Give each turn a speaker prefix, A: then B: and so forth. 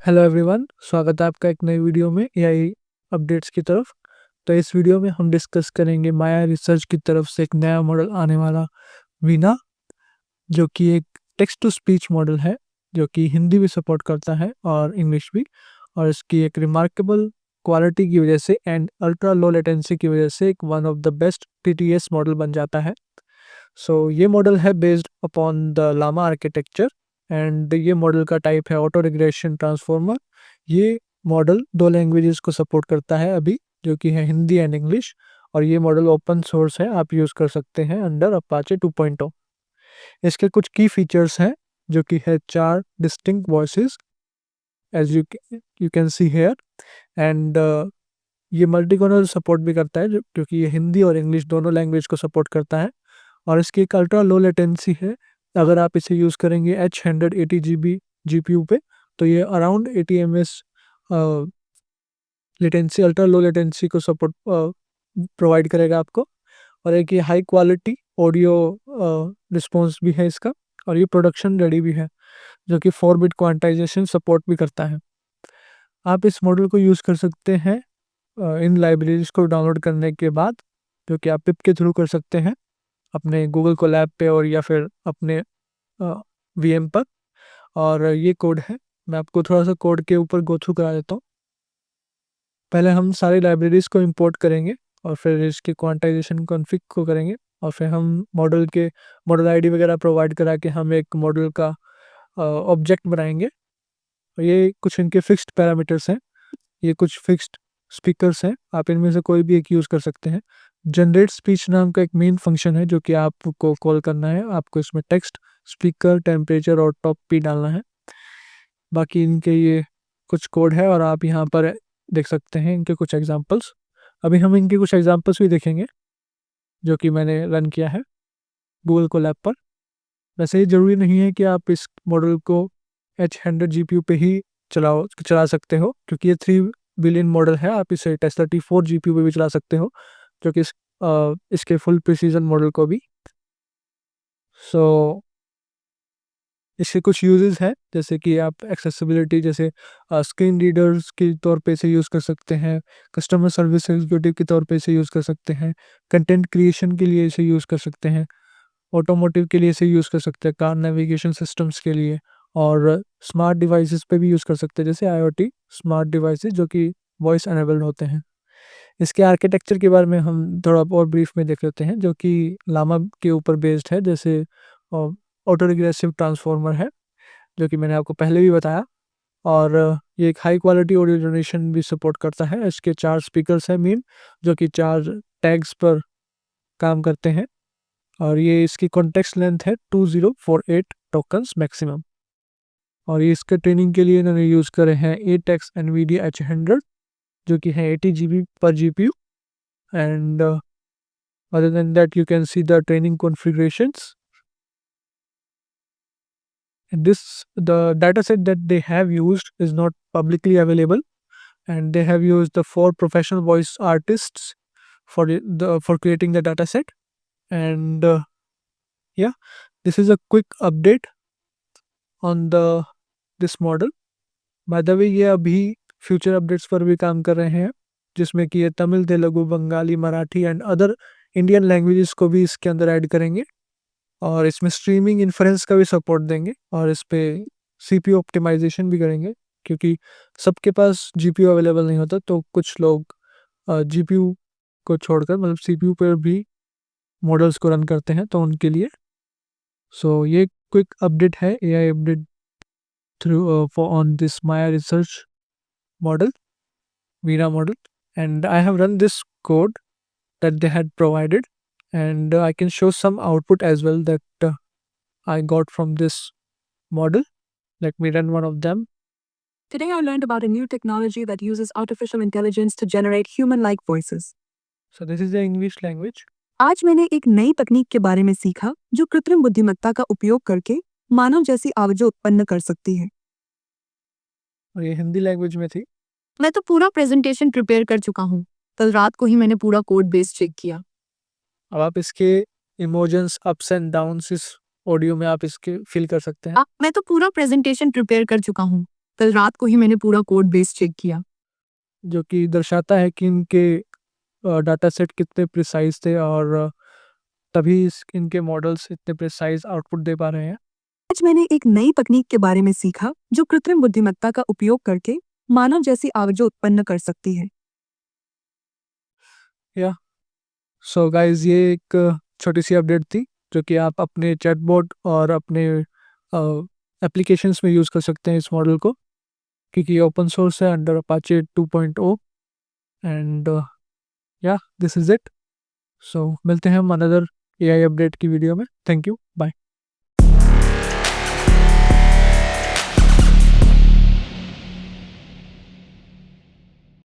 A: Hello everyone, स्वागत है आपका एक नई वीडियो में एआई अपडेट्स की तरफ। तो इस वीडियो में हम डिस्कस करेंगे माया रिसर्च की तरफ से एक नया मॉडल आने वाला वीना, जो कि एक टेक्स्ट टू स्पीच मॉडल है, जो कि हिंदी भी सपोर्ट करता है और इंग्लिश भी। और इसकी एक रिमार्केबल क्वालिटी की वजह से एंड अल्ट्रा लो लेटेंसी की वजह से एक one of the best TTS model बन जाता है। सो ये मॉडल है based upon the Llama architecture and ये मॉडल का टाइप है ऑटो रिग्रेशन ट्रांसफॉर्मर। ये मॉडल दो लैंग्वेजेस को सपोर्ट करता है अभी, जो कि है हिंदी एंड इंग्लिश। और ये मॉडल ओपन सोर्स है, आप यूज़ कर सकते हैं अंडर अपाचे 2.0। इसके कुछ की फीचर्स हैं, जो कि है 4 distinct voices as you can see here. And ये मल्टीकोनल सपोर्ट भी करता है, क्योंकि ये हिंदी और इंग्लिश दोनों लैंग्वेज को सपोर्ट करता है। और इसकी एक अल्ट्रा लो लेटेंसी है। अगर आप इसे यूज़ करेंगे H180 GB GPU पे, तो ये around 80 ms latency, ultra low latency को सपोर्ट प्रोवाइड करेगा आपको। और एक ये हाई क्वालिटी ऑडियो रिस्पॉन्स भी है इसका, और ये प्रोडक्शन रेडी भी है, जो कि 4 बिट क्वांटाइजेशन सपोर्ट भी करता है। आप इस मॉडल को यूज़ कर सकते हैं इन लाइब्रेरीज को डाउनलोड करने के बाद, जो कि आप पिप के थ्रू कर सकते हैं अपने गूगल कोलैब पे और या फिर अपने वीएम पर। और ये कोड है, मैं आपको थोड़ा सा कोड के ऊपर गो थ्रू करा देता हूँ। पहले हम सारी लाइब्रेरीज को इंपोर्ट करेंगे और फिर इसके क्वांटाइजेशन कॉन्फ़िग को करेंगे, और फिर हम मॉडल आईडी वगैरह प्रोवाइड करा के हम एक मॉडल का ऑब्जेक्ट बनाएंगे। और ये कुछ इनके फिक्स्ड पैरामीटर्स हैं, ये कुछ फिक्स्ड स्पीकर्स हैं, आप इनमें से कोई भी एक यूज़ कर सकते हैं। जनरेट स्पीच नाम का एक मेन फंक्शन है, जो कि आपको कॉल करना है। आपको इसमें टेक्स्ट, स्पीकर, टेम्परेचर और टॉप पी डालना है। बाकी इनके ये कुछ कोड है, और आप यहाँ पर देख सकते हैं इनके कुछ एग्जांपल्स। अभी हम इनके कुछ एग्जांपल्स भी देखेंगे, जो कि मैंने रन किया है गूगल कोलैब पर। वैसे ये ज़रूरी नहीं है कि आप इस मॉडल को H100 GPU पे ही चला सकते हो, क्योंकि ये 3 बिलियन मॉडल है। आप इसे टेस्ला T4 GPU पे भी चला सकते हो, जो कि इसके फुल प्रिसीजन मॉडल को भी। सो इसके कुछ यूजेस हैं, जैसे कि आप एक्सेसिबिलिटी, जैसे स्क्रीन रीडर्स के तौर पे इसे यूज़ कर सकते हैं, कस्टमर सर्विस एग्जीक्यूटिव के तौर पे इसे यूज़ कर सकते हैं, कंटेंट क्रिएशन के लिए इसे यूज़ कर सकते हैं, ऑटोमोटिव के लिए इसे यूज़ कर सकते हैं, कार नेविगेशन सिस्टम्स के लिए, और स्मार्ट डिवाइसेस पे भी यूज़ कर सकते हैं, जैसे आईओटी स्मार्ट डिवाइसेस जो कि वॉइस एनेबल्ड होते हैं। इसके आर्किटेक्चर के बारे में हम थोड़ा और ब्रीफ में देख लेते हैं, जो कि लामा के ऊपर बेस्ड है। जैसे ऑटो रिग्रेसिव ट्रांसफॉर्मर है, जो कि मैंने आपको पहले भी बताया। और ये एक हाई क्वालिटी ऑडियो जनरेशन भी सपोर्ट करता है। इसके 4 स्पीकर्स हैं मेन, जो कि 4 टैग्स पर काम करते हैं। और ये इसकी कॉन्टेक्स्ट लेंथ है 2048 टोकन्स मैक्सिमम। और ये इसके ट्रेनिंग के लिए इन्होंने यूज़ करे हैं ATEX NVIDIA H100, जो कि है 80 GB पर GPU। And other than that, you can see the training configurations. The data set that they have used is not publicly available, and they have used the 4 professional voice artists for creating the data set. And yeah, this is a quick update on this model. By the way, ये अभी future updates पर भी काम कर रहे हैं, जिसमें कि ये Tamil, Telugu, Bengali, Marathi and other Indian languages को भी इसके अंदर ऐड करेंगे। और इसमें स्ट्रीमिंग इन्फ्रेंस का भी सपोर्ट देंगे, और इस पे CPU ऑप्टिमाइजेशन भी करेंगे, क्योंकि सबके पास GPU अवेलेबल नहीं होता। तो कुछ लोग GPU को छोड़कर मतलब CPU पर भी मॉडल्स को रन करते हैं, तो उनके लिए। सो ये क्विक अपडेट है, AI update through on this Maya research model, Veena model. And I have run this code that they had provided, and I can show some output as well that I got from this model. Let me run one of them.
B: Today I learned about a new technology that uses artificial intelligence to generate human-like voices.
A: So this is the English language.
B: आज मैंने एक नई तकनीक के बारे में सीखा जो कृत्रिम बुद्धिमत्ता का उपयोग करके मानव जैसी आवाजें उत्पन्न कर सकती है।
A: और ये हिंदी लैंग्वेज में थी।
B: मैं तो पूरा प्रेजेंटेशन प्रिपेयर कर चुका हूँ। कल रात को ही मैंने पूरा कोड बेस चेक किया।
A: अब आप इसके इमोशंस अप्स एंड डाउन्स इस ऑडियो में आप इसके फील कर सकते हैं।
B: मैं तो पूरा प्रेजेंटेशन प्रिपेयर कर चुका हूँ। कल रात को ही मैंने पूरा कोड बेस चेक किया।
A: जो कि दर्शाता है कि इनके डाटा सेट कितने प्रिसाइज थे और तभी इनके मॉडल्स इतने प्रिसाइज आउटपुट दे पा रहे हैं।
B: आज मैंने एक नई तकनीक के बारे में सीखा जो कृत्रिम बुद्धिमत्ता का उपयोग करके मानव जैसी आवाज़ें उत्पन्न कर सकती है।
A: या सो गाइस, ये एक छोटी सी अपडेट थी जो कि आप अपने चैटबॉट और अपने एप्लीकेशंस में यूज़ कर सकते हैं इस मॉडल को, क्योंकि ये ओपन सोर्स है अंडर अपाचे 2.0 एंड या दिस इज़ इट। सो मिलते हैं हम अनदर एआई अपडेट की वीडियो में। Thank you.